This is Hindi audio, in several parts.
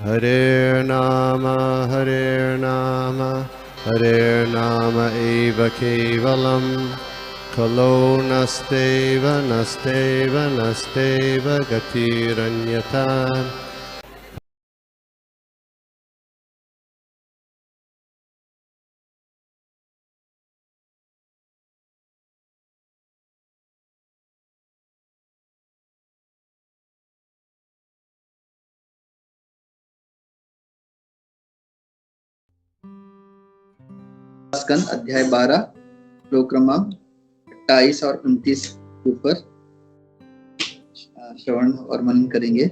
Hare Nama Hare Nama eva kevalam Kalo nasteva nasteva nasteva gatiranyata. स्कंद अध्याय 12 श्लोक क्रमांक 28 और 29 के ऊपर श्रवण और मनन करेंगे।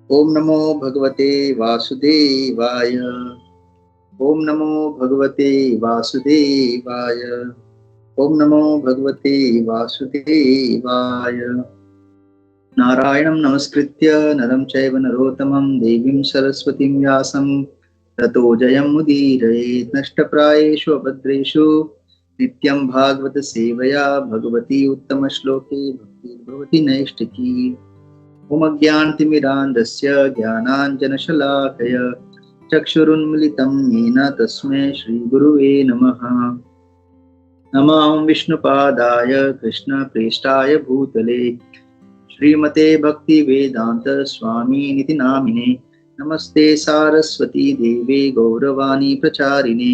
ओम नमो भगवते वासुदेवाय। ओम नमो भगवते वासुदेवाय। ओम नमो भगवते वासुदेवाय। नारायणं नमस्कृत्य नरं चैव नरोत्तमं देवीं सरस्वतीं व्यासं ततो जयमुदीरयेत्। नष्टप्रायेषु अभद्रेषु नित्यं भागवत सेवया भगवती उत्तम श्लोके भक्तिर्भवति नैष्ठिकी। ओम अज्ञानतिमिरान्धस्य ज्ञानाञ्जनशलाकया चक्षुरुन्मिलितं येन तस्मै श्रीगुरुवे नमः। नमः विष्णुपादाय कृष्णप्रेष्ठाय भूतले श्रीमते भक्तिवेदान्त स्वामिनिति नामिने। नमस्ते सारस्वती देवे गौरवाणी प्रचारिणे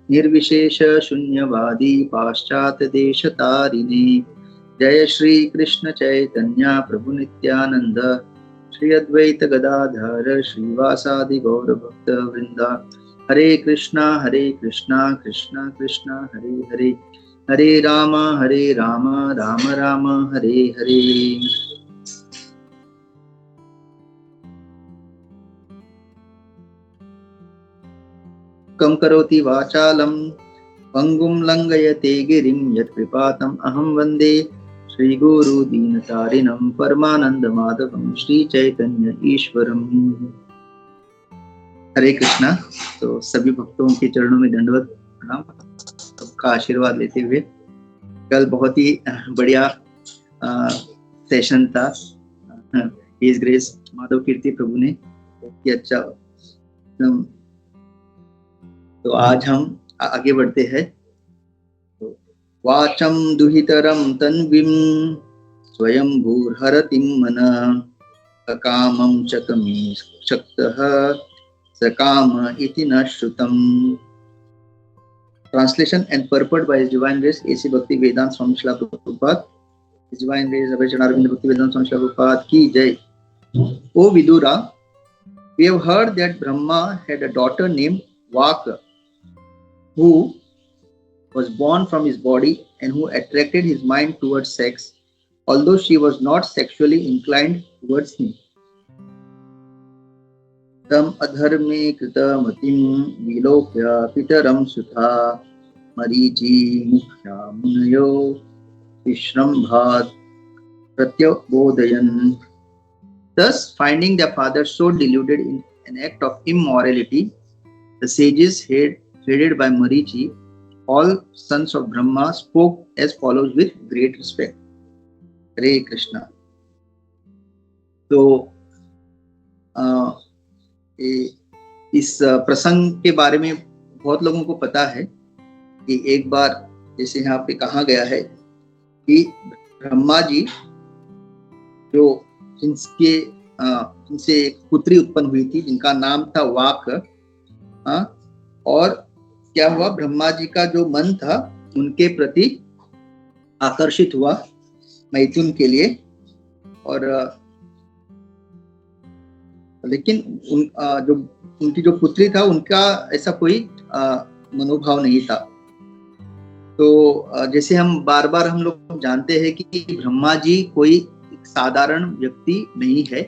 निर्विशेष शून्यवादी पाश्चात्य देशतारिणे। जय श्री कृष्ण चैतन्य प्रभु नित्यानंद श्री अद्वैत गदाधर श्रीवासादि गौर भक्त वृंदा। हरे कृष्णा कृष्णा कृष्णा हरे हरे हरे राम राम राम हरे हरे। कं करोति वाचालं पंगुं लंघयते गिरिं यत्कृपातम् अहं वन्दे श्रीगुरु दीनतारिणं परमानंदमाधवं श्री चैतन्य ईश्वरम्। हरे कृष्णा। तो सभी भक्तों के चरणों में दंडवत प्रणाम, सबका आशीर्वाद लेते हुए कल बहुत ही बढ़िया सेशन था। हिज ग्रेस माधव कीर्ति प्रभु ने बहुत ही अच्छा। तो आज हम आगे बढ़ते हैं। तो वाचम दुहितरम तन्वीं स्वयं भूर्हरतिं मनः कामं चकमे शक्तः सकाम इति न श्रुतम्। Translation and purport by His Divine Grace A.C. Bhakti Vedanta Swami Srila Prabhupada. His Divine Grace Abhay Chanarvind Bhakti Vedanta Swami Srila Prabhupada ki jai. O Vidura, we have heard that Brahma had a daughter named Vaka, who was born from his body and who attracted his mind towards sex, although she was not sexually inclined towards him. Tam adharme kritamatiim vilokya pitaram sutha marichi mukhya munayo vishrambhat pratyabodhayan. Thus, finding their father so deluded in an act of immorality, the sages headed by Marichi, all sons of Brahma, spoke as follows with great respect. Hare Krishna. तो इस प्रसंग के बारे में बहुत लोगों को पता है कि एक बार जैसे यहाँ पे कहा गया है कि ब्रह्मा जी जो जिनसे एक पुत्री उत्पन्न हुई थी जिनका नाम था वाक, और क्या हुआ, ब्रह्मा जी का जो मन था उनके प्रति आकर्षित हुआ मैथुन के लिए, और लेकिन उनकी जो पुत्री था उनका ऐसा कोई मनोभाव नहीं था। तो जैसे हम बार बार हम लोग जानते हैं कि ब्रह्मा जी कोई साधारण व्यक्ति नहीं है।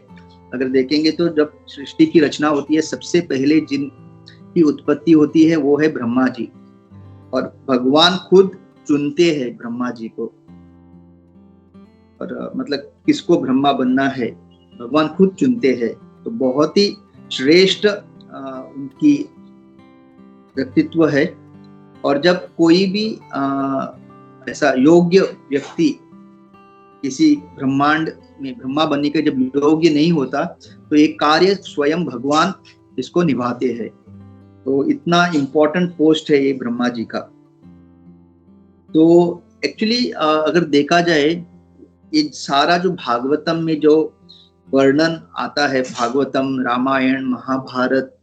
अगर देखेंगे तो जब सृष्टि की रचना होती है सबसे पहले जिनकी उत्पत्ति होती है वो है ब्रह्मा जी, और भगवान खुद चुनते हैं ब्रह्मा जी को, और मतलब किसको ब्रह्मा बनना है भगवान खुद चुनते हैं। तो बहुत ही श्रेष्ठ उनकी व्यक्तित्व है। और जब कोई भी ऐसा योग्य व्यक्ति किसी ब्रह्मांड में ब्रह्मा बनने के जब योग्य नहीं होता तो ये कार्य स्वयं भगवान इसको निभाते हैं। तो इतना इम्पोर्टेंट पोस्ट है ये ब्रह्मा जी का। तो एक्चुअली अगर देखा जाए ये सारा जो भागवतम में जो वर्णन आता है, भागवतम, रामायण, महाभारत,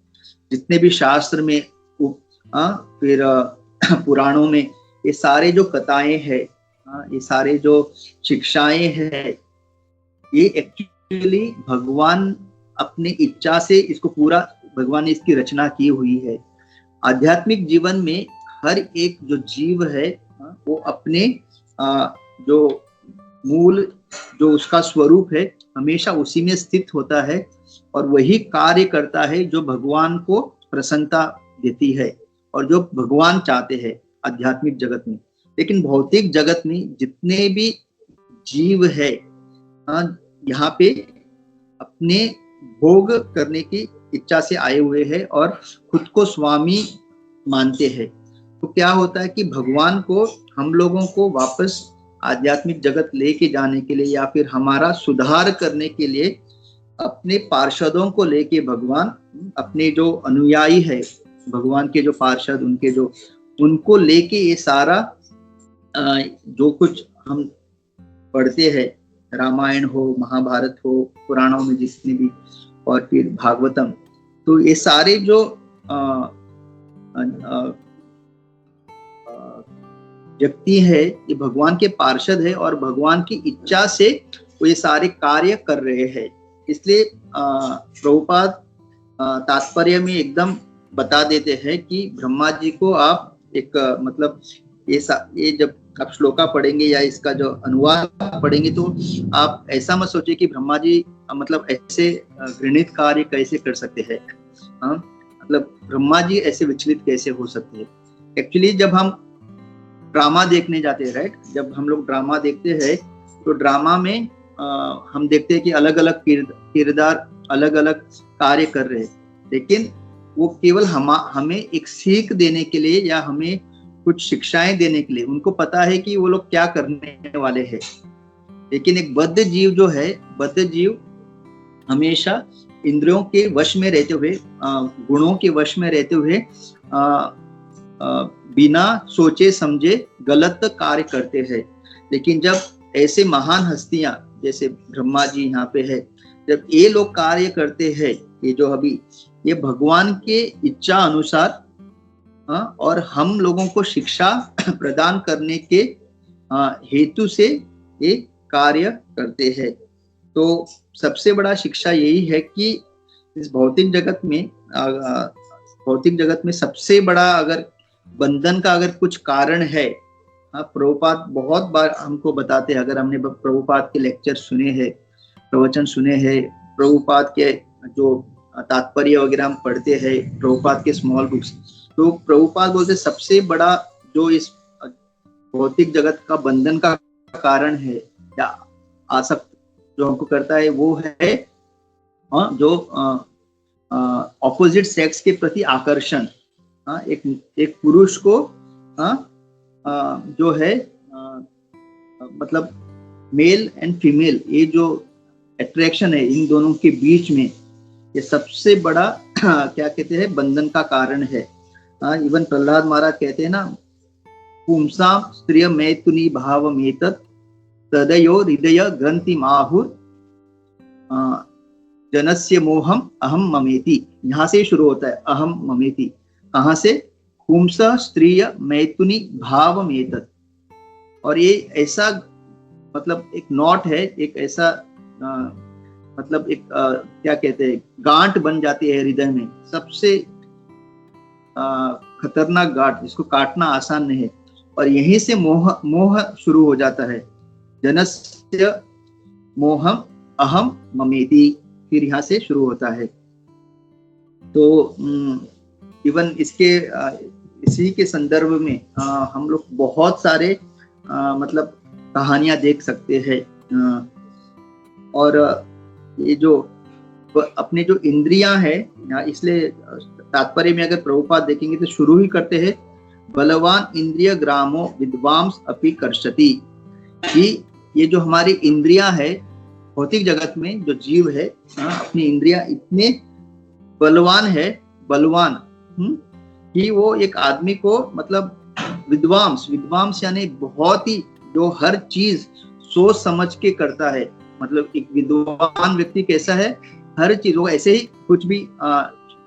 जितने भी शास्त्र में फिर पुराणों में ये सारे जो कथाएं हैं, ये सारे जो शिक्षाएं हैं, ये एक्चुअली भगवान अपने इच्छा से इसको पूरा भगवान ने इसकी रचना की हुई है। आध्यात्मिक जीवन में हर एक जो जीव है वो अपने जो मूल जो उसका स्वरूप है हमेशा उसी में स्थित होता है और वही कार्य करता है जो भगवान को प्रसन्नता देती है और जो भगवान चाहते हैं आध्यात्मिक जगत में। लेकिन भौतिक जगत में जितने भी जीव है यहाँ पे अपने भोग करने की इच्छा से आए हुए हैं और खुद को स्वामी मानते हैं। तो क्या होता है कि भगवान को हम लोगों को वापस आध्यात्मिक जगत लेके जाने के लिए या फिर हमारा सुधार करने के लिए अपने पार्षदों को लेके भगवान अपने जो अनुयायी है भगवान के जो पार्षद उनको लेके ये सारा जो कुछ हम पढ़ते हैं, रामायण हो, महाभारत हो, पुराणों में जितने भी, और फिर भागवतम, तो ये सारे जो व्यक्ति है ये भगवान के पार्षद है और भगवान की इच्छा से वो ये सारे कार्य कर रहे हैं। इसलिए प्रभुपाद तात्पर्य में एकदम बता देते हैं कि ब्रह्मा जी को आप एक मतलब ये जब आप श्लोका पढ़ेंगे या इसका जो अनुवाद पढ़ेंगे तो आप ऐसा मत सोचिए कि ब्रह्मा जी मतलब ऐसे घृणित कार्य कैसे कर सकते हैं, मतलब ब्रह्मा जी ऐसे विचलित कैसे हो सकते हैं। एक्चुअली जब हम ड्रामा देखने जाते हैं, राइट, जब हम लोग ड्रामा देखते हैं तो ड्रामा में हम देखते हैं कि अलग अलग किरदार अलग अलग कार्य कर रहे हैं, लेकिन वो केवल हमें एक सीख देने के लिए या हमें कुछ शिक्षाएं देने के लिए, उनको पता है कि वो लोग क्या करने वाले हैं। लेकिन एक बद्ध जीव जो है, बद्ध जीव हमेशा इंद्रियों के वश में रहते हुए, गुणों के वश में रहते हुए बिना सोचे समझे गलत कार्य करते हैं। लेकिन जब ऐसे महान हस्तियां जैसे ब्रह्मा जी यहाँ पे है, जब ये लोग कार्य करते हैं, ये जो अभी ये भगवान के इच्छा अनुसार और हम लोगों को शिक्षा प्रदान करने के हेतु से ये कार्य करते हैं। तो सबसे बड़ा शिक्षा यही है कि इस भौतिक जगत में सबसे बड़ा अगर बंधन का अगर कुछ कारण है, प्रभुपाद बहुत बार हमको बताते हैं, अगर हमने प्रभुपाद के लेक्चर सुने हैं, प्रवचन सुने हैं, प्रभुपाद के जो तात्पर्य वगैरह हम पढ़ते हैं, प्रभुपाद के स्मॉल बुक्स, तो प्रभुपाद बोलते सबसे बड़ा जो इस भौतिक जगत का बंधन का कारण है या आसक्त जो हमको करता है वो है जो ऑपोजिट सेक्स के प्रति आकर्षण। एक पुरुष को जो है मतलब मेल एंड फीमेल, ये जो अट्रैक्शन है इन दोनों के बीच में, ये सबसे बड़ा क्या कहते हैं बंधन का कारण है। इवन प्रहलाद महाराज कहते हैं ना, पुंसा स्त्रिय मैथुनी भाव मेतत तदयो हृदय ग्रंथि माहुर जनस्य मोहम अहम ममेति। यहाँ से शुरू होता है अहम ममेति। कहाँ से? पुंस स्त्रिय मैथुनी भाव मेतत। और ये ऐसा मतलब एक नॉट है, एक ऐसा मतलब एक क्या कहते हैं गांठ बन जाती है हृदय में, सबसे खतरनाक गांठ, जिसको काटना आसान नहीं है। और यहीं से मोह शुरू हो जाता है। जनस्य मोहम अहम ममेति, फिर यहाँ से शुरू होता है। तो इवन इसी के संदर्भ में हम लोग बहुत सारे मतलब कहानियां देख सकते हैं। और ये जो अपने जो इंद्रियां है, इसलिए तात्पर्य में अगर प्रभुपाद देखेंगे तो शुरू ही करते हैं बलवान इंद्रिय ग्रामो विद्वांस अपि कर्षति, कि ये जो हमारी इंद्रियां है भौतिक जगत में जो जीव है, अपनी इंद्रियां इतने बलवान कि वो एक आदमी को मतलब विद्वांस यानी बहुत ही जो हर चीज सोच समझ के करता है। मतलब एक विद्वान व्यक्ति कैसा है, हर चीज वो ऐसे ही कुछ भी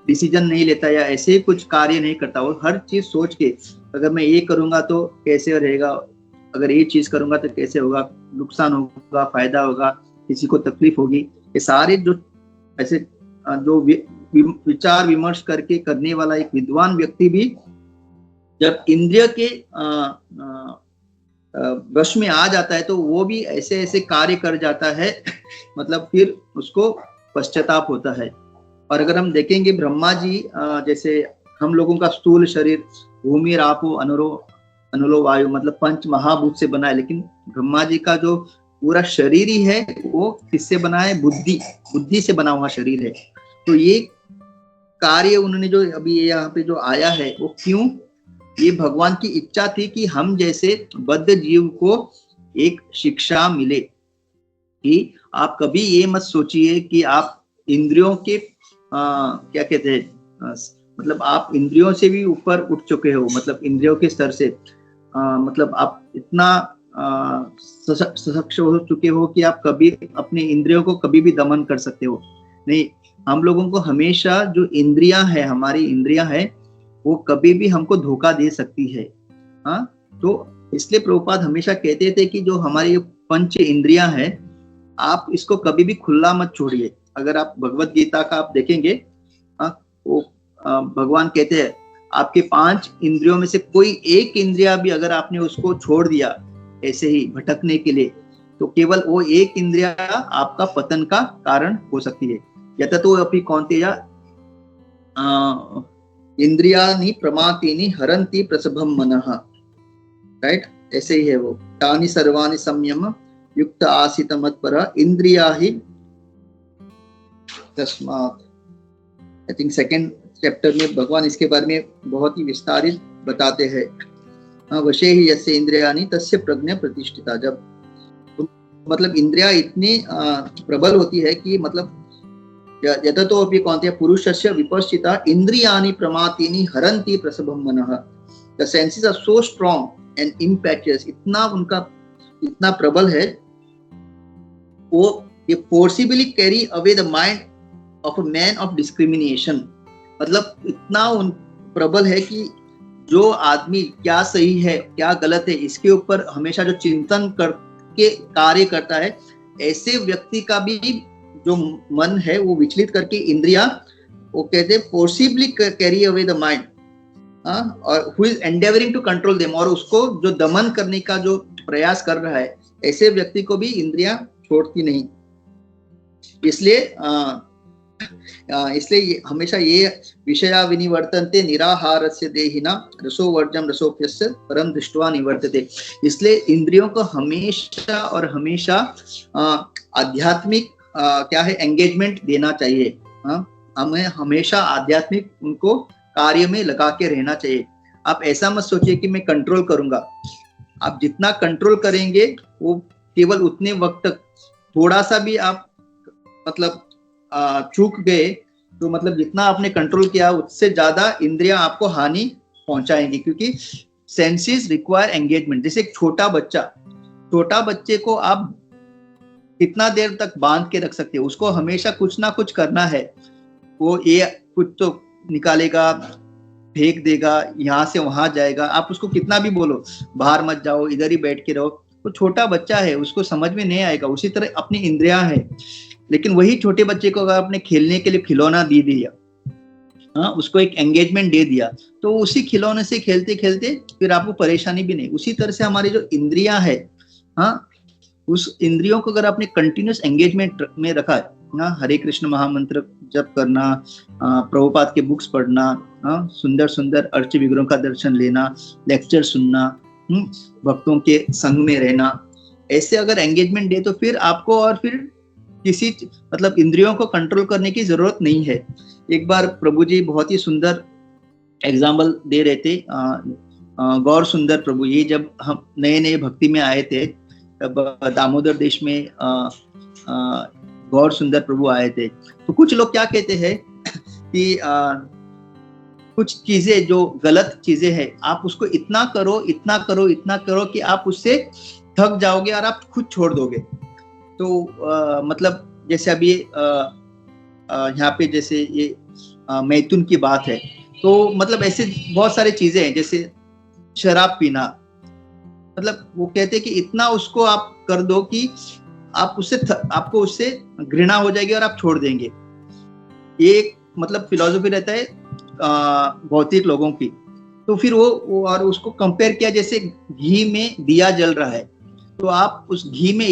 डिसीजन नहीं लेता या ऐसे ही कुछ कार्य नहीं करता, वो हर चीज सोच के अगर मैं ये करूंगा तो कैसे रहेगा, अगर ये चीज करूंगा तो कैसे होगा, नुकसान होगा, फायदा होगा, किसी को तकलीफ होगी, ये सारे जो ऐसे जो विचार विमर्श करके करने वाला एक विद्वान व्यक्ति भी जब इंद्रिय के वश में आ जाता है तो वो भी ऐसे ऐसे कार्य कर जाता है मतलब फिर उसको पश्चाताप होता है। और अगर हम देखेंगे ब्रह्मा जी जैसे हम लोगों का स्थूल शरीर भूमि रापो अनुलो वायु मतलब पंच महाभूत से बना है, लेकिन ब्रह्मा जी का जो पूरा शरीर ही है वो किससे बना है, बुद्धि से बना हुआ शरीर है। तो ये कार्य उन्होंने जो अभी यहाँ पे जो आया है वो क्यों, ये भगवान की इच्छा थी कि हम जैसे बद्ध जीव को एक शिक्षा मिले कि आप कभी ये मत सोचिए कि आप इंद्रियों के क्या कहते हैं मतलब आप इंद्रियों से भी ऊपर उठ चुके हो, मतलब इंद्रियों के स्तर से मतलब आप इतना सशक्त हो चुके हो कि आप कभी अपने इंद्रियों को कभी भी दमन कर सकते हो। नहीं, हम लोगों को हमेशा जो इंद्रियां है, हमारी इंद्रियां है, वो कभी भी हमको धोखा दे सकती है। हाँ, तो इसलिए प्रभुपाद हमेशा कहते थे कि जो हमारी पंच इंद्रियां है आप इसको कभी भी खुला मत छोड़िए। अगर आप भगवत गीता का आप देखेंगे वो भगवान कहते हैं आपके 5 इंद्रियों में से कोई एक इंद्रिया भी अगर आपने उसको छोड़ दिया ऐसे ही भटकने के लिए, तो केवल वो एक इंद्रिया आपका पतन का कारण हो सकती है। यथा तो अपनी कौन्तेय इंद्रियानि प्रमातीनि हरन्ति प्रसभम मनः, राइट, ऐसे ही है वो। तानि सर्वाणि संयम युक्त आसित मत्पर इंद्रिया ही तस्मात्। आई थिंक सेकंड चैप्टर में भगवान इसके बारे में बहुत ही विस्तारित बताते हैं। वशे ही यस्य इंद्रियानि तस्य प्रज्ञा प्रतिष्ठिता। जब मतलब इंद्रिया इतनी प्रबल होती है कि मतलब यथा तो अपि कौन्तेय पुरुषस्य विपश्चिता इंद्रियानि प्रमातीनि हरन्ति प्रसभम मनः। The senses are so strong and impetuous, इतना उनका इतना प्रबल है वो ये forcibly carry away the mind of a man of discrimination. मतलब इतना उन प्रबल है कि जो आदमी क्या सही है क्या गलत है इसके ऊपर हमेशा जो चिंतन करके कार्य करता है, ऐसे व्यक्ति का भी जो मन है वो विचलित करके इंद्रिया वो कहते हैं forcibly carry away the mind, और who is endeavouring to control them, और उसको जो दमन करने का जो प्रयास कर रहा है ऐसे व्यक्ति को भी इंद्रियां छोड़ती नहीं। इसलिए हमेशा ये विषया विनिवर्तन्ते निराहारस्य देहिना रसो वर्जम रसोप्यस्य परम दृष्ट्वा निवर्तते। इसलिए इंद्रियों को हमेशा और हमेशा आध्यात्मिक क्या है एंगेजमेंट देना चाहिए। हमें हमेशा आध्यात्मिक उनको कार्य में लगा के रहना चाहिए। आप ऐसा मत सोचिए कि मैं कंट्रोल करूंगा, आप जितना कंट्रोल करेंगे वो केवल उतने वक्त तक, थोड़ा सा भी आप मतलब चूक गए तो मतलब जितना आपने कंट्रोल किया उससे ज्यादा इंद्रियां आपको हानि पहुंचाएंगी, क्योंकि सेंसेस रिक्वायर एंगेजमेंट। जैसे एक छोटा बच्चे को आप कितना देर तक बांध के रख सकते हो, उसको हमेशा कुछ ना कुछ करना है। वो ये कुछ तो निकालेगा, फेंक देगा, यहाँ से वहां जाएगा, आप उसको कितना भी बोलो बाहर मत जाओ, इधर ही बैठ के रहो, वो छोटा बच्चा है, उसको समझ में नहीं आएगा। उसी तरह अपनी इंद्रियां है, लेकिन वही छोटे बच्चे को अगर आपने खेलने के लिए खिलौना दे दिया, उसको एक एंगेजमेंट दे दिया, तो उसी खिलौने से खेलते खेलते फिर आपको परेशानी भी नहीं। उसी तरह से हमारी जो इंद्रियां है, उस इंद्रियों को अगर आपने कंटिन्यूस एंगेजमेंट में रखा है ना, हरे कृष्ण महामंत्र जप करना, प्रभुपाद के बुक्स पढ़ना, सुंदर सुंदर अर्च विग्रहों का दर्शन लेना, लेक्चर सुनना, भक्तों के संग में रहना, ऐसे अगर एंगेजमेंट दे तो फिर आपको और फिर किसी मतलब इंद्रियों को कंट्रोल करने की जरूरत नहीं है। एक बार प्रभु जी बहुत ही सुंदर एग्जाम्पल दे रहे थे, गौर सुंदर प्रभु, ये जब हम नए नए भक्ति में आए थे तब दामोदर देश में गौर सुंदर प्रभु आए थे। तो कुछ लोग क्या कहते हैं कि कुछ चीजें जो गलत चीजें हैं, आप उसको इतना करो इतना करो इतना करो कि आप उससे थक जाओगे और आप खुद छोड़ दोगे। तो मतलब जैसे अभी यहाँ पे जैसे ये मैथुन की बात है, तो मतलब ऐसे बहुत सारी चीजें हैं, जैसे शराब पीना, मतलब वो कहते हैं कि इतना उसको आप कर दो कि आप आपको उससे घृणा हो जाएगी और आप छोड़ देंगे। ये एक मतलब फिलॉसफी रहता है भौतिक लोगों की। तो फिर वो और उसको कंपेयर किया, जैसे घी में दिया जल रहा है, तो आप उस घी में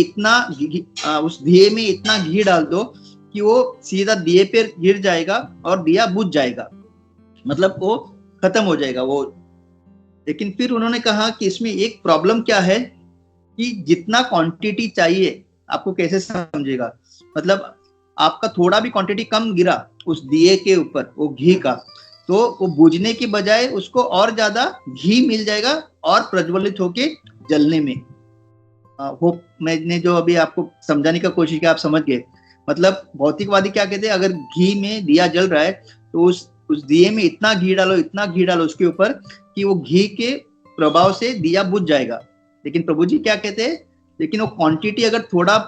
उस दिए में इतना घी डाल दो कि वो सीधा दिए पे गिर जाएगा और दिया बुझ जाएगा, मतलब वो खत्म हो जाएगा वो। लेकिन फिर उन्होंने कहा कि इसमें एक प्रॉब्लम क्या है कि जितना क्वांटिटी चाहिए, आपको कैसे समझेगा, मतलब आपका थोड़ा भी क्वांटिटी कम गिरा उस दिए के ऊपर वो घी का, तो वो बुझने की बजाय उसको और ज्यादा घी मिल जाएगा और प्रज्वलित होके जलने में। होप मैंने जो अभी आपको समझाने का कोशिश किया आप समझ गए। मतलब भौतिकवादी क्या कहते हैं, अगर घी में दिया जल रहा है तो उस दिए में इतना घी डालो उसके ऊपर कि वो घी के प्रभाव से दिया बुझ जाएगा। लेकिन प्रभु जी क्या कहते हैं, लेकिन वो क्वांटिटी अगर थोड़ा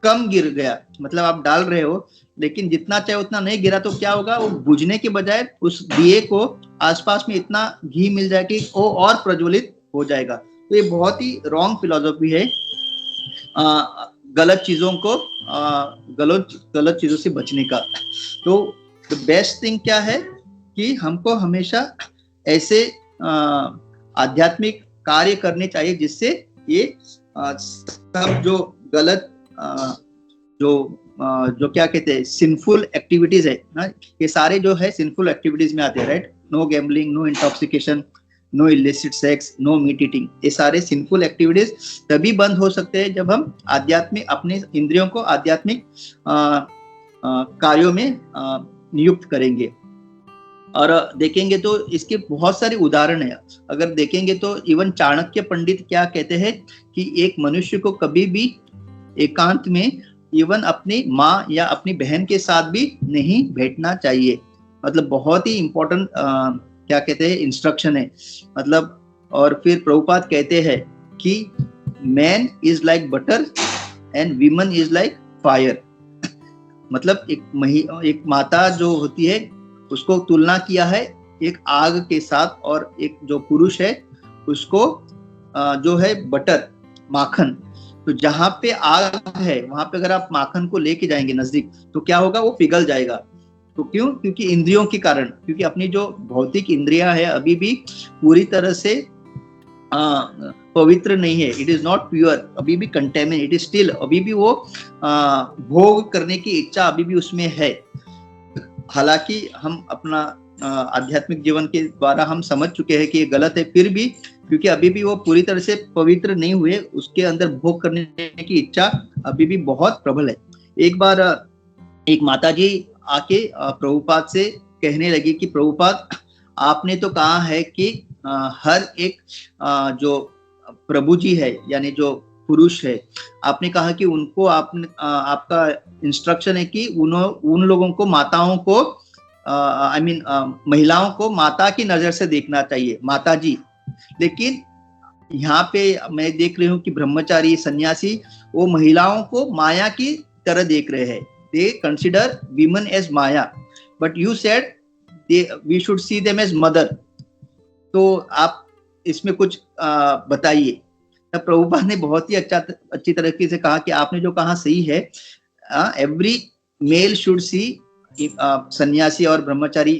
कम गिर गया, मतलब आप डाल रहे हो लेकिन जितना चाहे उतना नहीं गिरा, तो क्या होगा, वो बुझने के बजाय उस दिए को आसपास में इतना घी मिल जाए कि वो और प्रज्वलित हो जाएगा। तो ये बहुत ही रॉन्ग फिलॉसफी है गलत चीजों को गलत चीजों से बचने का। तो द बेस्ट थिंग क्या है कि हमको हमेशा ऐसे आध्यात्मिक कार्य करने चाहिए जिससे ये सब जो गलत जो क्या कहते हैं सिंफुल एक्टिविटीज है ना, ये सारे जो है सिंफुल एक्टिविटीज में आते हैं, right. No gambling, no intoxication, no illicit sex, no meat eating, ये सारे सिंफुल एक्टिविटीज तभी बंद हो सकते हैं जब हम आध्यात्मिक अपने इंद्रियों को आध्यात्मिक कार्यों में नियुक्त करेंगे। और देखेंगे तो इसके बहुत सारे उदाहरण है। अगर देखेंगे तो इवन चाणक्य पंडित क्या कहते हैं कि एक मनुष्य को कभी भी एकांत में इवन अपनी माँ या अपनी बहन के साथ भी नहीं बैठना चाहिए। मतलब बहुत ही इंपॉर्टेंट क्या कहते हैं इंस्ट्रक्शन है। मतलब और फिर प्रभुपाद कहते हैं कि man is like butter and women is like fire. मतलब एक माता जो होती है उसको तुलना किया है एक आग के साथ, और एक जो पुरुष है उसको जो है बटर, माखन। तो जहां पे आग है वहां पे अगर आप माखन को लेके जाएंगे नजदीक तो क्या होगा, वो पिघल जाएगा। तो क्यों? क्योंकि इंद्रियों के कारण, क्योंकि अपनी जो भौतिक इंद्रियां है अभी भी पूरी तरह से पवित्र नहीं है। इट इज नॉट प्योर, अभी भी कंटेमिनेट, इट इज स्टिल, अभी भी वो भोग करने की इच्छा अभी भी उसमें है। हालांकि हम अपना आध्यात्मिक जीवन के द्वारा हम समझ चुके हैं कि ये गलत है, फिर भी क्योंकि अभी भी वो पूरी तरह से पवित्र नहीं हुए, उसके अंदर भोग करने की इच्छा अभी भी बहुत प्रबल है। एक बार एक माताजी आके प्रभुपाद से कहने लगी कि प्रभुपाद, आपने तो कहा है कि हर एक जो प्रभु जी है यानी जो पुरुष है, आपने कहा कि उनको आपका इंस्ट्रक्शन है कि उन लोगों को, माताओं को महिलाओं को माता की नजर से देखना चाहिए, माता जी। लेकिन यहाँ पे मैं देख रही हूँ कि ब्रह्मचारी सन्यासी वो महिलाओं को माया की तरह देख रहे हैं। They consider women as maya, but you said we should see them as mother. तो आप इसमें कुछ बताइए। तब प्रभुपाद ने बहुत ही अच्छी तरीके से कहा कि आपने जो कहा सही है, एवरी मेल शुड सी, सन्यासी और ब्रह्मचारी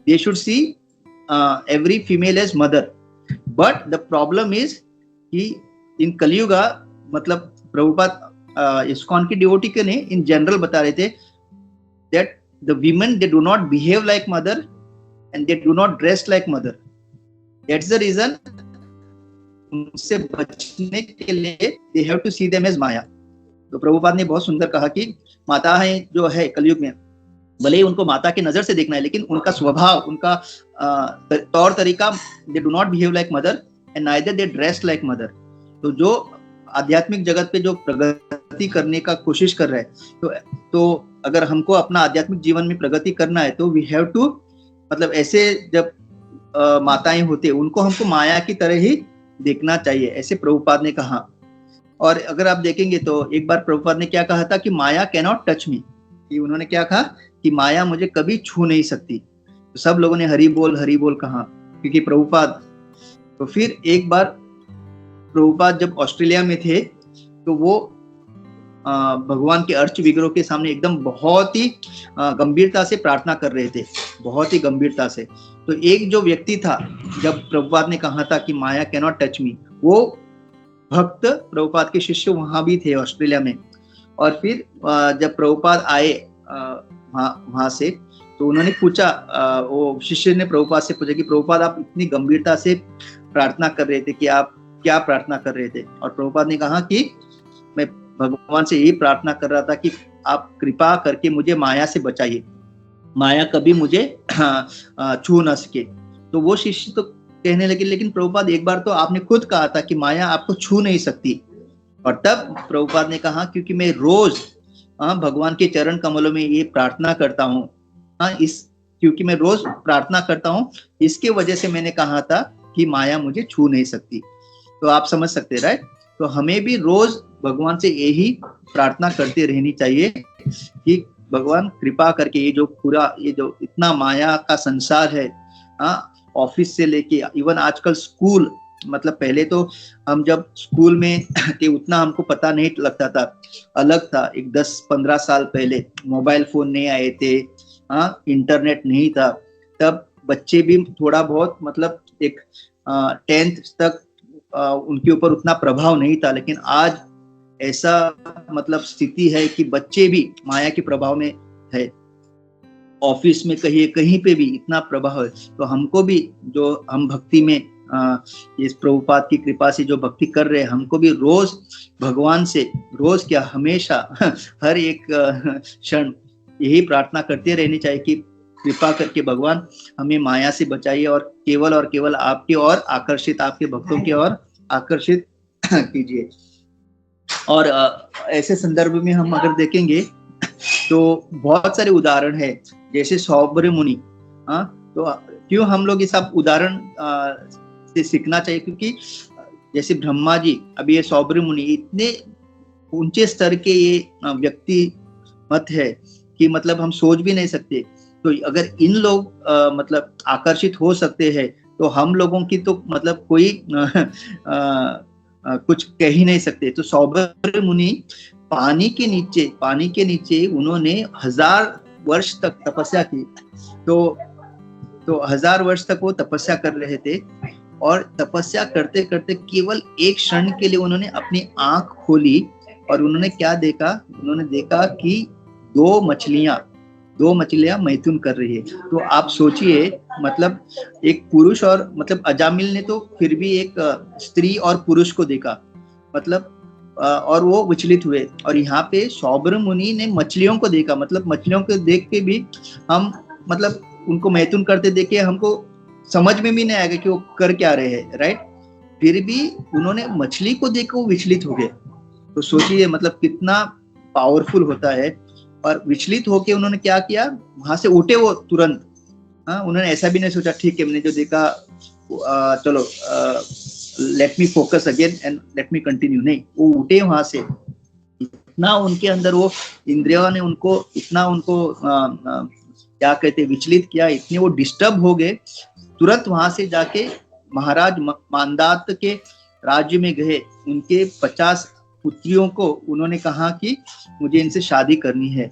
they should see every female as mother. But the problem is कि इन कलियुगा, मतलब प्रभुपाद इस्कॉन की डिवोटी के ने इन जनरल बता रहे थे that the women they do not behave like mother and they do not dress like mother. That's the reason उनसे बचने के लिए they have to see them as maya. तो प्रभुपाद ने बहुत सुंदर कहा कि माता है जो है कलयुग में, भले ही उनको माता की नजर से देखना है, लेकिन उनका स्वभाव, उनका तौर तरीका, दे do not behave like mother and neither they dress like mother. तो जो आध्यात्मिक जगत पे जो प्रगति करने का कोशिश कर रहा है, तो अगर हमको अपना आध्यात्मिक जीवन में प्रगति करना है तो वी हैव टू, मतलब ऐसे जब माताएं होते हैं उनको हमको माया की तरह ही देखना चाहिए, ऐसे प्रभुपाद ने कहा। और अगर आप देखेंगे तो एक बार प्रभुपाद ने क्या कहा था कि माया कैन नॉट टच मी, कि उन्होंने क्या कहा कि माया मुझे कभी छू नहीं सकती। तो सब लोगों ने हरि बोल कहा, क्योंकि प्रभुपाद। तो फिर एक बार प्रभुपाद जब ऑस्ट्रेलिया में थे तो वो भगवान के अर्च विग्रह के सामने एकदम बहुत ही गंभीरता से प्रार्थना कर रहे थे, बहुत ही गंभीरता से। तो एक जो व्यक्ति था, जब प्रभुपाद ने कहा था कि माया कैन नॉट टच मी, वो भक्त प्रभुपाद के शिष्य वहां भी थे ऑस्ट्रेलिया में। और फिर जब प्रभुपाद आए वहां से, तो उन्होंने पूछा, वो शिष्य ने प्रभुपाद से पूछा कि प्रभुपाद आप इतनी गंभीरता से प्रार्थना कर रहे थे कि आप क्या प्रार्थना कर रहे थे? और प्रभुपाद ने कहा कि मैं भगवान से यही प्रार्थना कर रहा था कि आप कृपा करके मुझे माया से बचाइए, माया कभी मुझे छू ना सके। तो वो शिष्य तो कहने लगे, लेकिन प्रभुपाद एक बार तो आपने खुद कहा था कि माया आपको छू नहीं सकती। और तब प्रभुपाद ने कहा, क्योंकि मैं रोज भगवान के चरण कमलों में ये प्रार्थना करता हूँ, क्योंकि मैं रोज प्रार्थना करता हूँ, इसके वजह से मैंने कहा था कि माया मुझे छू नहीं सकती। तो आप समझ सकते, राइट? तो हमें भी रोज भगवान से यही प्रार्थना करते रहनी चाहिए कि भगवान कृपा करके ये जो इतना माया का संसार है, ऑफिस से लेके इवन आजकल स्कूल, मतलब पहले तो हम जब स्कूल में थे उतना हमको पता नहीं लगता था, अलग था। एक 10-15 साल पहले मोबाइल फोन नहीं आए थे, इंटरनेट नहीं था, तब बच्चे भी थोड़ा बहुत, मतलब एक 10th तक उनके ऊपर उतना प्रभाव नहीं था। लेकिन आज ऐसा मतलब स्थिति है कि बच्चे भी माया के प्रभाव में है, ऑफिस में कहीं पे भी इतना प्रभाव है। तो हमको भी, जो हम भक्ति में इस प्रभुपाद की कृपा से जो भक्ति कर रहे हैं, हमको भी रोज भगवान से, रोज क्या, हमेशा हर एक क्षण यही प्रार्थना करते रहनी चाहिए कि कृपा करके भगवान हमें माया से बचाइए और केवल आपकी ओर आकर्षित, आपके भक्तों की ओर आकर्षित कीजिए। और ऐसे संदर्भ में हम अगर देखेंगे तो बहुत सारे उदाहरण है, जैसे सौभ्र मुनि। तो क्यों हम लोग ये सब उदाहरण से सीखना चाहिए? क्योंकि जैसे ब्रह्मा जी, अभी ये सौभ्र मुनि इतने ऊंचे स्तर के ये व्यक्ति मत है कि मतलब हम सोच भी नहीं सकते। तो अगर इन लोग मतलब आकर्षित हो सकते हैं, तो हम लोगों की तो मतलब कोई कुछ कह ही नहीं सकते। तो सौभ्र मुनि पानी के नीचे उन्होंने 1000 वर्ष तक तपस्या की। तो 1000 वर्ष तक वो तपस्या कर रहे थे, और तपस्या करते करते केवल एक क्षण के लिए उन्होंने अपनी आंख खोली और उन्होंने क्या देखा? उन्होंने देखा कि दो मछलियां मैथुन कर रही है। तो आप सोचिए, मतलब एक पुरुष और, मतलब अजामिल ने तो फिर भी एक स्त्री और पुरुष को देखा, मतलब और वो विचलित हुए। और यहाँ पे सौभ्र मुनि ने मछलियों को देखा, मतलब मछलियों को देख के भी हम, मतलब उनको मैथुन करते देखे हमको समझ में भी नहीं आएगा कि वो कर क्या रहे हैं, राइट? फिर भी उन्होंने मछली को देख वो विचलित हो गए। तो सोचिए मतलब कितना पावरफुल होता है। और विचलित होके उन्होंने क्या किया, वहां से उठे वो तुरंत। उन्होंने ऐसा भी नहीं सोचा ठीक है मैंने जो देखा चलो let me focus again and let me continue, नहीं, वो उठे वहां से। इतना उनके अंदर वो इंद्रियों ने उनको इतना क्या कहते विचलित किया, इतने वो डिस्टर्ब हो गए, तुरंत वहां से जाके महाराज मांदात के राज्य में गए। उनके 50 पुत्रियों को उन्होंने कहा कि मुझे इनसे शादी करनी है।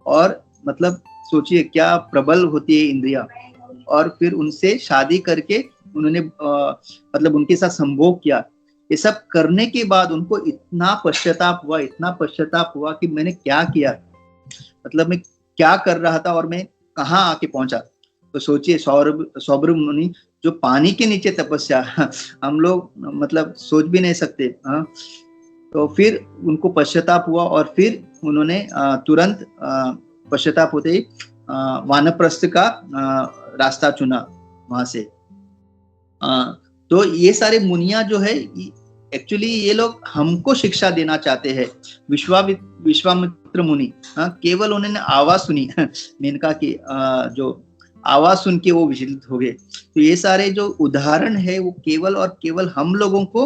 और मतलब सोचिए क्या प्रबल होती है इंद्रिया। और फिर उनसे शादी करके उन्होंने मतलब उनके साथ संभोग किया। ये सब करने के बाद उनको इतना पश्चाताप हुआ कि मैंने क्या किया, मतलब मैं क्या कर रहा था और मैं कहाँ आके पहुंचा। तो सोचिए सौभ्र मुनि जो पानी के नीचे तपस्या, हम लोग मतलब सोच भी नहीं सकते। तो फिर उनको पश्चाताप हुआ और फिर उन्होंने तुरंत पश्चाताप होते ही वानप्रस्थ का रास्ता चुना वहां से। तो ये सारे मुनिया जो है एक्चुअली ये लोग हमको शिक्षा देना चाहते हैं। विश्वामित्र मुनि, हाँ, केवल उन्होंने आवाज सुनी मेनका की जो आवाज सुन के वो विचलित हो गए। तो ये सारे जो उदाहरण है वो केवल और केवल हम लोगों को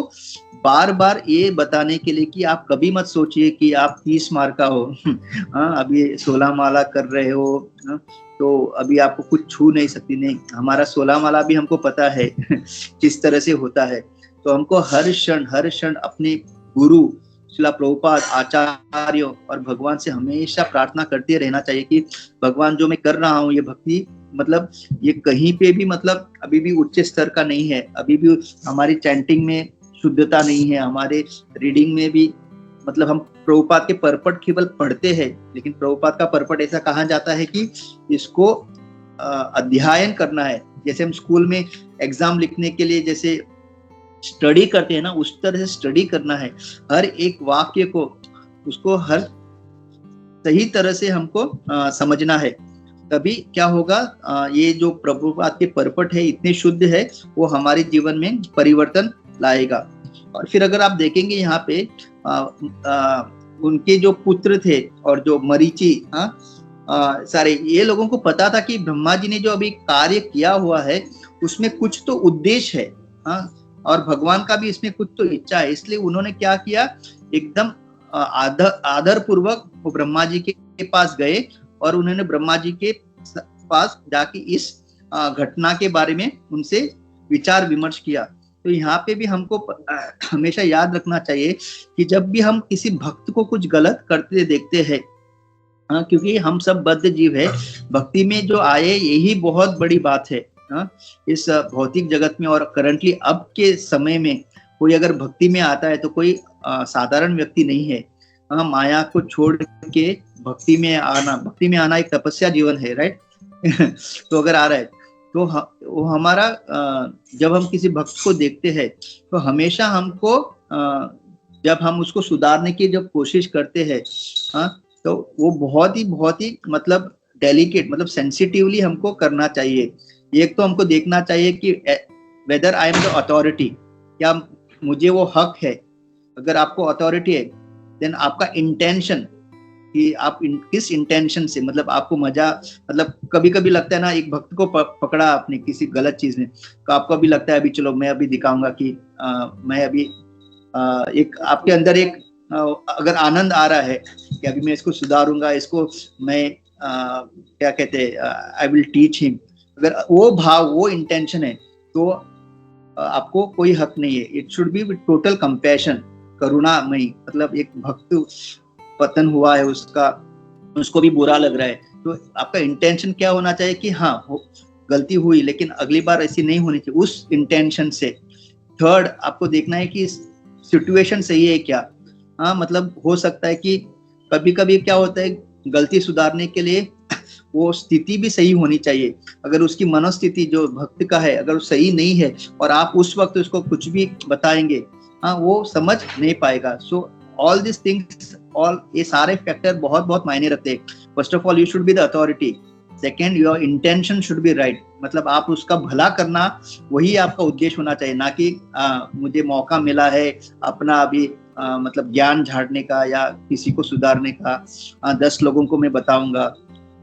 बार बार ये बताने के लिए कि आप कभी मत सोचिए कि आप 30 मार्क का हो हाँ, अभी 16 माला कर रहे हो, हाँ, तो अभी आपको कुछ छू नहीं सकती। नहीं, हमारा 16 माला भी हमको पता है किस तरह से होता है। तो हमको हर क्षण अपने गुरु श्रील प्रभुपाद, आचार्यों और भगवान से हमेशा प्रार्थना करते रहना चाहिए कि भगवान जो मैं कर रहा हूँ ये भक्ति, मतलब ये कहीं पे भी मतलब अभी भी उच्च स्तर का नहीं है, अभी भी हमारी चैंटिंग में शुद्धता नहीं है, हमारे रीडिंग में भी मतलब हम प्रभुपाद के परपट केवल पढ़ते हैं, लेकिन प्रभुपाद का परपट ऐसा कहा जाता है कि इसको अध्ययन करना है। जैसे हम स्कूल में एग्जाम लिखने के लिए जैसे स्टडी करते हैं ना, उस तरह से स्टडी करना है। हर एक वाक्य को उसको हर सही तरह से हमको समझना है। तभी क्या होगा, ये जो प्रभुपाद के परपट है इतने शुद्ध है, वो हमारे जीवन में परिवर्तन लाएगा। और फिर अगर आप देखेंगे यहाँ पे उनके जो पुत्र थे और जो मरीचि, सारे ये लोगों को पता था कि ब्रह्मा जी ने जो अभी कार्य किया हुआ है उसमें कुछ तो उद्देश्य है, हाँ, और भगवान का भी इसमें कुछ तो इच्छा है। इसलिए उन्होंने क्या किया, एकदम आदर पूर्वक वो ब्रह्मा जी के पास गए और उन्होंने ब्रह्मा जी के पास जाके इस घटना के बारे में उनसे विचार विमर्श किया। तो यहाँ पे भी हमको हमेशा याद रखना चाहिए कि जब भी हम किसी भक्त को कुछ गलत करते देखते हैं, क्योंकि हम सब बद्ध जीव है, भक्ति में जो आए यही बहुत बड़ी बात है। इस भौतिक जगत में और करंटली अब के समय में कोई अगर भक्ति में आता है तो कोई साधारण व्यक्ति नहीं है। माया को छोड़ के भक्ति में आना एक तपस्या जीवन है, राइट तो अगर आ रहा है तो वो हमारा जब हम किसी भक्त को देखते हैं तो हमेशा हमको जब हम उसको सुधारने की जब कोशिश करते हैं, तो वो बहुत ही मतलब डेलिकेट, मतलब सेंसिटिवली हमको करना चाहिए। एक तो हमको देखना चाहिए कि whether I am the authority, क्या मुझे वो हक है। अगर आपको अथॉरिटी है देन आपका इंटेंशन कि आप किस इंटेंशन से, मतलब आपको मजा, मतलब कभी कभी लगता है ना, एक भक्त को पकड़ा आपने किसी गलत चीज में, तो आपको अभी लगता है अभी चलो मैं अभी दिखाऊंगा कि मैं अभी एक आपके अंदर एक अगर आनंद आ रहा है कि अभी मैं इसको सुधारूंगा, इसको मैं क्या कहते हैं, आई विल टीच हिम, अगर वो भाव वो इंटेंशन है तो आपको कोई हक नहीं है। It should be with total compassion, करुणामयी। मतलब एक भक्त पतन हुआ है, उसको भी बुरा लग रहा है, तो आपका इंटेंशन क्या होना चाहिए कि हाँ गलती हुई लेकिन अगली बार ऐसी नहीं होनी चाहिए, उस इंटेंशन से। थर्ड, आपको देखना है कि सिचुएशन सही है क्या। मतलब हो सकता है कि कभी कभी क्या होता है, गलती सुधारने के लिए वो स्थिति भी सही होनी चाहिए। अगर उसकी मनोस्थिति जो भक्त का है अगर वो सही नहीं है और आप उस वक्त उसको कुछ भी बताएंगे, वो समझ नहीं पाएगा। So all this things, all ये सारे फैक्टर बहुत मायने रखते हैं। First of all you should be the authority, second your intention should be right, मतलब आप उसका भला करना वही आपका उद्देश्य होना चाहिए, ना कि मुझे मौका मिला है अपना अभी मतलब ज्ञान झाड़ने का या किसी को सुधारने का, 10 लोगों को मैं बताऊंगा।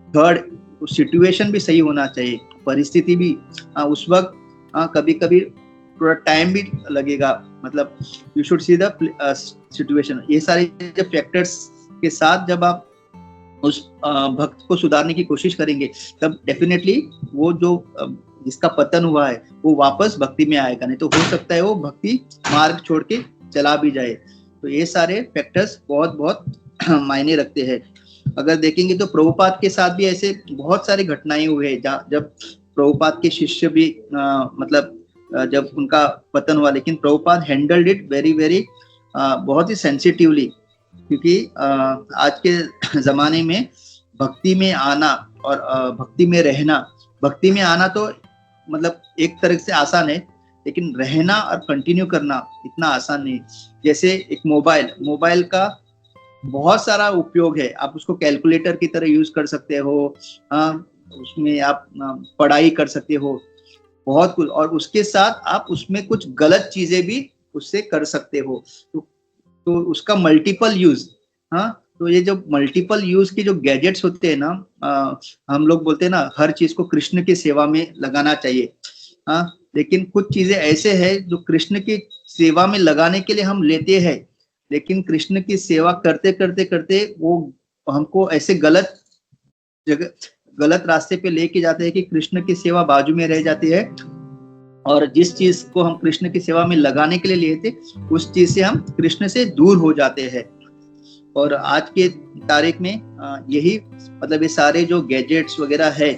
थर्ड, सिचुएशन भी सही होना चाहिए, परिस्थिति भी उस वक्त कभी कभी थोड़ा टाइम भी लगेगा, मतलब you should see the situation. ये सारे फैक्टर्स के साथ जब आप उस भक्त को सुधारने की कोशिश करेंगे तब डेफिनेटली वो जो जिसका पतन हुआ है वो वापस भक्ति में आएगा, नहीं तो हो सकता है वो भक्ति मार्ग छोड़ के चला भी जाए। तो ये सारे फैक्टर्स बहुत मायने रखते हैं। अगर देखेंगे तो प्रभुपाद के साथ भी ऐसे बहुत सारी घटनाएं हुए हैं जब प्रभुपाद के शिष्य भी मतलब जब उनका पतन हुआ, लेकिन प्रभुपाद हैंडल्ड इट वेरी बहुत ही सेंसिटिवली, क्योंकि आज के जमाने में भक्ति में आना और भक्ति में रहना, भक्ति में आना तो मतलब एक तरह से आसान है, लेकिन रहना और कंटिन्यू करना इतना आसान नहीं। जैसे एक मोबाइल का बहुत सारा उपयोग है, आप उसको कैलकुलेटर की तरह यूज कर सकते हो, उसमें आप पढ़ाई कर सकते हो बहुत कुछ, और उसके साथ आप उसमें कुछ गलत चीजें भी उससे कर सकते हो। तो उसका मल्टीपल यूज, हाँ, तो ये जो मल्टीपल यूज के जो गैजेट्स होते हैं ना, हम लोग बोलते हैं ना हर चीज को कृष्ण की सेवा में लगाना चाहिए, हाँ, लेकिन कुछ चीजें ऐसे हैं जो कृष्ण की सेवा में लगाने के लिए हम लेते हैं, लेकिन कृष्ण की सेवा करते करते करते वो हमको ऐसे गलत जगह, गलत रास्ते पे लेके जाते हैं कि कृष्ण की सेवा बाजू में रह जाती है, और जिस चीज को हम कृष्ण की सेवा में लगाने के लिए लिए थे उस चीज से हम कृष्ण से दूर हो जाते हैं। और आज के तारीख में यही मतलब ये सारे जो गैजेट्स वगैरह है,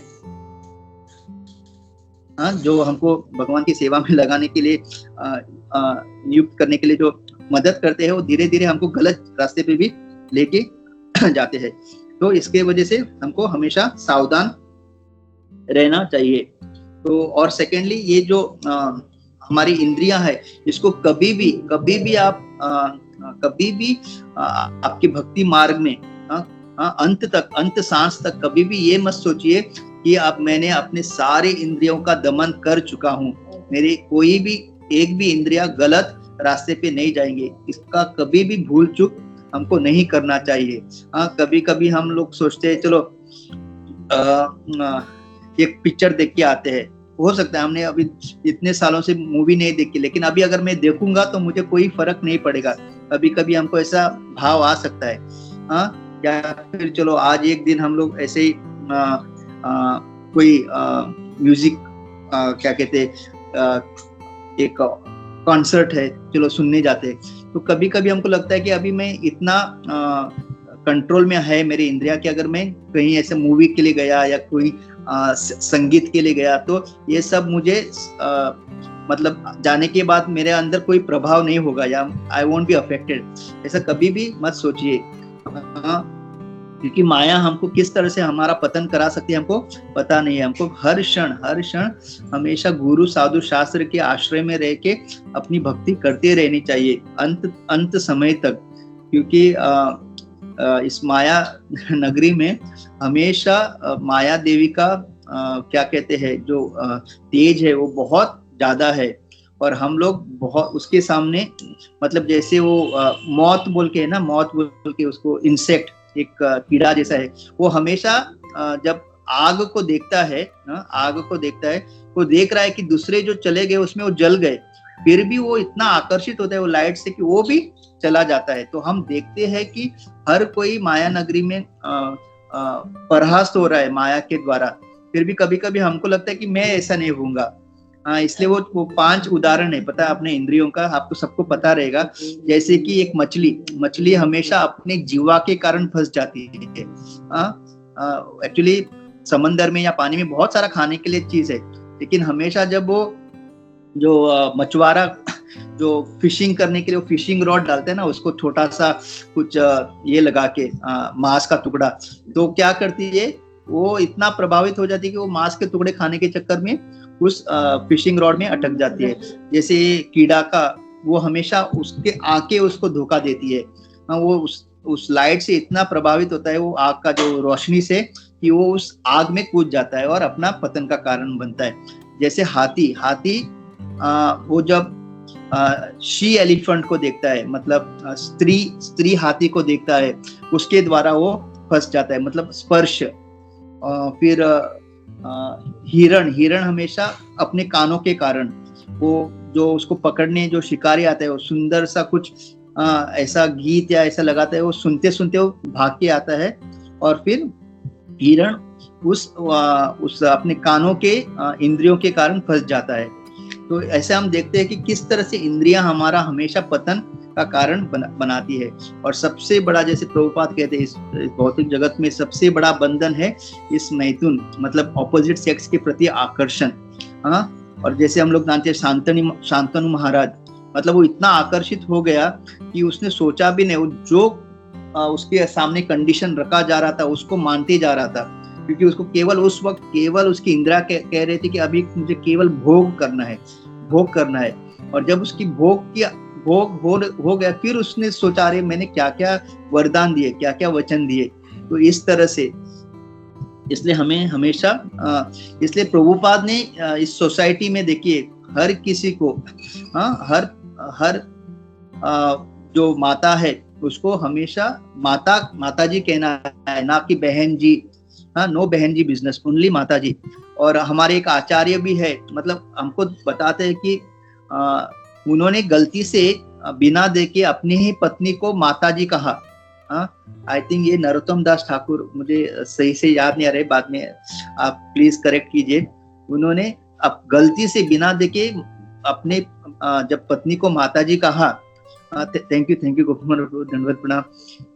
जो हमको भगवान की सेवा में लगाने के लिए नियुक्त करने के लिए जो मदद करते हैं, वो धीरे धीरे हमको गलत रास्ते पे भी लेके जाते हैं। तो इसके वजह से हमको हमेशा सावधान रहना चाहिए। तो और सेकेंडली ये जो हमारी इंद्रियां है, इसको कभी भी आप कभी भी आपके भक्ति मार्ग में अंत सांस तक कभी भी ये मत सोचिए कि अब मैंने अपने सारे इंद्रियों का दमन कर चुका हूँ, मेरी कोई भी एक भी इंद्रिया गलत रास्ते पे नहीं जाएंगे। इसका कभी भी भूल चूक हमको नहीं करना चाहिए। कभी कभी हम लोग सोचते हैं चलो एक पिक्चर देख के आते हैं, हो सकता है हमने अभी इतने सालों से मूवी नहीं देखी, लेकिन अभी अगर मैं देखूंगा तो मुझे कोई फर्क नहीं पड़ेगा। कभी कभी हमको ऐसा भाव आ सकता है, या फिर चलो आज एक दिन हम लोग ऐसे ही कोई म्यूजिक क्या कहते एक कॉन्सर्ट है, चलो सुनने जाते हैं। तो कभी कभी हमको लगता है कि अभी मैं इतना कंट्रोल में है मेरी इंद्रिया कि अगर मैं कहीं ऐसे मूवी के लिए गया या कोई संगीत के लिए गया तो ये सब मुझे मतलब जाने के बाद मेरे अंदर कोई प्रभाव नहीं होगा या आई वोंट बी अफेक्टेड, ऐसा कभी भी मत सोचिए। क्योंकि माया हमको किस तरह से हमारा पतन करा सकती है हमको पता नहीं है। हमको हर क्षण हमेशा गुरु साधु शास्त्र के आश्रय में रह के अपनी भक्ति करते रहनी चाहिए अंत समय तक, क्योंकि इस माया नगरी में हमेशा माया देवी का क्या कहते हैं जो तेज है वो बहुत ज्यादा है, और हम लोग बहुत उसके सामने मतलब जैसे वो मौत बोल के है ना, मौत बोल के उसको इंसेक्ट एक कीड़ा जैसा है, वो हमेशा जब आग को देखता है वो देख रहा है कि दूसरे जो चले गए उसमें वो जल गए, फिर भी वो इतना आकर्षित होता है वो लाइट से कि वो भी चला जाता है। तो हम देखते हैं कि हर कोई माया नगरी में परास्त हो रहा है माया के द्वारा, फिर भी कभी कभी हमको लगता है कि मैं ऐसा नहीं होऊंगा। इसलिए वो 5 उदाहरण है, पता है अपने इंद्रियों का, आपको सबको पता रहेगा। जैसे कि एक मछली हमेशा अपने जीवा के कारण फंस जाती है। एक्चुअली समंदर में या पानी में बहुत सारा खाने के लिए चीज है, लेकिन हमेशा जब वो जो मछुआरा जो फिशिंग करने के लिए फिशिंग रॉड डालते हैं ना, उसको छोटा सा कुछ ये लगा के मांस का टुकड़ा, तो क्या करती है वो इतना प्रभावित हो जाती है कि वो मांस के टुकड़े खाने के चक्कर में उस फिशिंग रॉड में अटक जाती है। जैसे कीड़ा का वो हमेशा उसके आंखें उसको धोखा देती है, वो उस लाइट से इतना प्रभावित होता है वो आग का जो रोशनी से कि वो उस आग में कूद जाता है और अपना पतन का कारण बनता है। जैसे हाथी वो जब शी एलिफेंट को देखता है, मतलब स्त्री हाथी को देखता है, उसके द्वारा वो फंस जाता है, मतलब स्पर्श। फिर हिरण हमेशा अपने कानों के कारण वो जो उसको पकड़ने जो शिकारी आता है वो सुंदर सा कुछ ऐसा गीत या ऐसा लगाता है, वो सुनते सुनते वो भाग के आता है और फिर हिरण उस अपने कानों के इंद्रियों के कारण फंस जाता है। तो ऐसे हम देखते हैं कि किस तरह से इंद्रियां हमारा हमेशा पतन का कारण बनाती है। और सबसे बड़ा, जैसे प्रभुपाद कहते हैं, इस भौतिक जगत में सबसे बड़ा बंधन है इस मैथुन, मतलब ऑपोजिट सेक्स के प्रति आकर्षण। और जैसे हम लोग जानते हैं शांतनु महाराज, मतलब वो इतना आकर्षित हो गया कि उसने सोचा भी नहीं, वो जो उसके सामने कंडीशन रखा जा रहा था उसको मानते जा रहा था, क्योंकि उसको केवल उस वक्त केवल उसकी इंद्रियां कह रही थी कि अभी मुझे केवल भोग करना है। और जब उसकी भोग हो गया, फिर उसने सोचा अरे मैंने क्या क्या वरदान दिए, क्या क्या वचन दिए। तो इस तरह से इसलिए हमें हमेशा इसलिए प्रभुपाद ने इस सोसाइटी में देखिए हर किसी को हर जो माता है उसको हमेशा माता जी कहना है, ना कि बहन जी। हाँ, नो बहन जी बिजनेस, ओनली माता जी। और हमारे एक आचार्य भी है, मतलब हमको बताते हैं कि उन्होंने गलती से बिना देखे अपनी ही पत्नी को माता जी कहा। आई थिंक ये नरोत्तम दास ठाकुर, मुझे सही से याद नहीं आ रहा है, बाद में आप प्लीज करेक्ट कीजिए। उन्होंने अब गलती से बिना देखे अपने जब पत्नी को माता जी कहा, थैंक यू गोपमन, धन्यवाद, प्रणाम।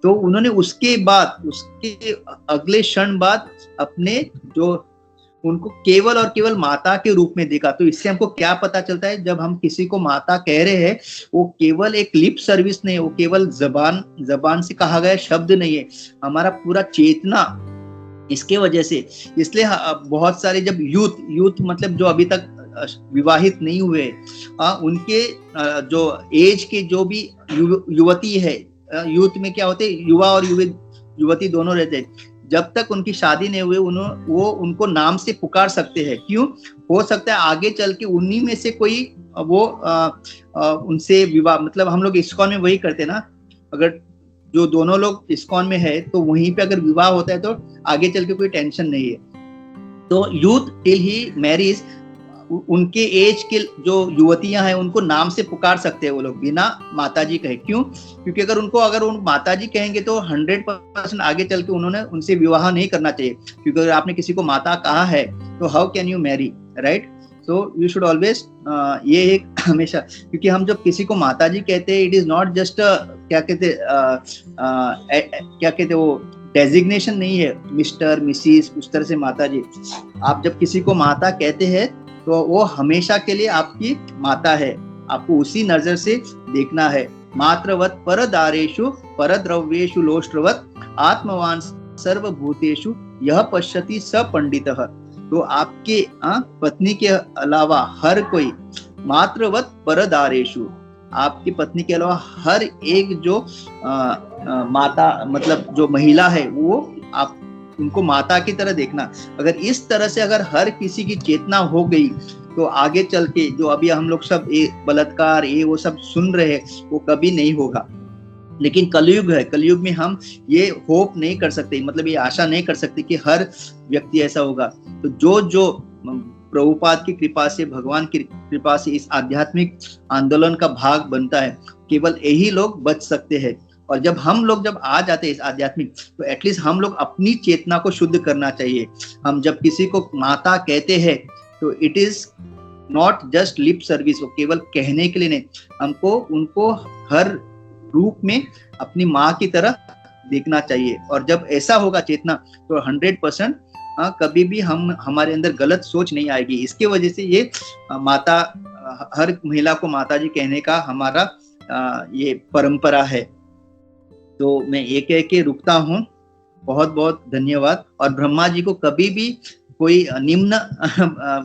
तो उन्होंने उसके अगले क्षण बाद अपने जो उनको केवल और केवल माता के रूप में देखा। तो इससे हमको क्या पता चलता है, जब हम किसी को माता कह रहे हैं, वो केवल एक लिप सर्विस नहीं है, वो केवल जबान से कहा गया शब्द नहीं है, हमारा पूरा चेतना इसके वजह से। इसलिए बहुत सारे जब यूथ मतलब जो अभी तक विवाहित नहीं हुए, उनके जो एज के जो भी युवती है, यूथ में क्या होते हैं, युवा और युवती दोनों रहते हैं, जब तक उनकी शादी नहीं हुई वो उनको नाम से पुकार सकते हैं। क्यों? हो सकता है आगे चल के उन्हीं में से कोई वो उनसे विवाह, मतलब हम लोग इस्कॉन में वही करते ना, अगर जो दोनों लोग इस्कॉन में है तो वहीं पे अगर विवाह होता है तो आगे चल के कोई टेंशन नहीं है। तो यूथ टिल ही मैरिज, उनके एज के जो युवतियां हैं उनको नाम से पुकार सकते हैं वो लोग, बिना माताजी कहे। क्यों? क्योंकि अगर उन माताजी कहेंगे तो 100% आगे चल के उनसे विवाह नहीं करना चाहिए, क्योंकि अगर आपने किसी को माता कहा है तो how can you Mary, right? So you should always, ये एक हमेशा, क्योंकि हम जब किसी को माताजी कहते हैं, इट इज नॉट जस्ट क्या कहते वो डेजिग्नेशन नहीं है, मिस्टर मिसिस उस तरह से माताजी। आप जब किसी को माता कहते हैं तो वो हमेशा के लिए आपकी माता है, आपको उसी नजर से देखना है। मात्रवत परदारेषु परद्रव्येषु लोष्ट्रवत आत्मवान सर्वभूतेषु यह पश्यति स पंडितः। तो आपके पत्नी के अलावा हर कोई, मात्रवत परदारेषु, आपकी पत्नी के अलावा हर एक जो माता मतलब जो महिला है, वो आप उनको माता की तरह देखना। अगर इस तरह से अगर हर किसी की चेतना हो गई तो आगे चल के जो अभी हम लोग सब बलात्कार वो सब सुन रहे हैं वो कभी नहीं होगा। लेकिन कलयुग है, कलयुग में हम ये होप नहीं कर सकते, मतलब ये आशा नहीं कर सकते कि हर व्यक्ति ऐसा होगा। तो जो प्रभुपाद की कृपा से, भगवान की कृपा से इस आध्यात्मिक आंदोलन का भाग बनता है, केवल यही लोग बच सकते हैं। और जब हम लोग आ जाते हैं इस आध्यात्मिक, तो एटलीस्ट हम लोग अपनी चेतना को शुद्ध करना चाहिए। हम जब किसी को माता कहते हैं तो it is not just lip service, वो केवल कहने के लिए नहीं, हमको उनको हर रूप में अपनी माँ की तरह देखना चाहिए। और जब ऐसा होगा चेतना, तो 100% कभी भी हमारे अंदर गलत सोच नहीं आएगी। इसके वजह से ये माता, हर महिला को माता जी कहने का हमारा ये परंपरा है। तो मैं ये कह के रुकता हूँ, बहुत बहुत धन्यवाद। और ब्रह्मा जी को कभी भी कोई निम्न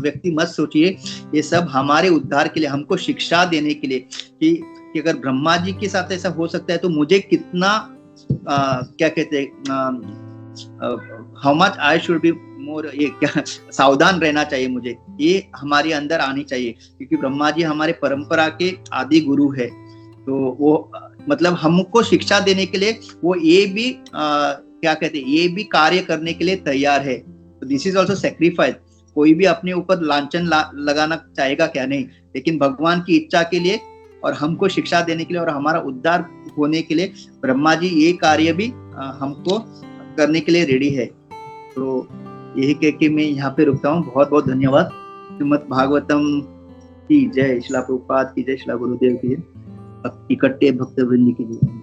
व्यक्ति मत सोचिए, ये सब हमारे उद्धार के लिए, हमको शिक्षा देने के लिए कि अगर ब्रह्मा जी के साथ ऐसा हो सकता है तो मुझे कितना क्या कहते हैं, how much I should be more, ये क्या सावधान रहना चाहिए मुझे, ये हमारे अंदर आनी चाहिए। क्योंकि ब्रह्मा जी हमारे परंपरा के आदि गुरु है, तो वो मतलब हमको शिक्षा देने के लिए वो ये भी क्या कहते हैं, ये भी कार्य करने के लिए तैयार है। तो दिस इज ऑल्सो सेक्रीफाइस। कोई भी अपने ऊपर लांछन लगाना चाहेगा क्या? नहीं, लेकिन भगवान की इच्छा के लिए और हमको शिक्षा देने के लिए और हमारा उद्धार होने के लिए ब्रह्मा जी ये कार्य भी हमको करने के लिए रेडी है। तो यही कह के मैं यहाँ पे रुकता हूँ। बहुत बहुत धन्यवाद। श्रीमद् भागवतम की जय, श्रील प्रभुपाद की जय, श्रील गुरुदेव की जय, इकट्ठे भक्त वृंद की जय।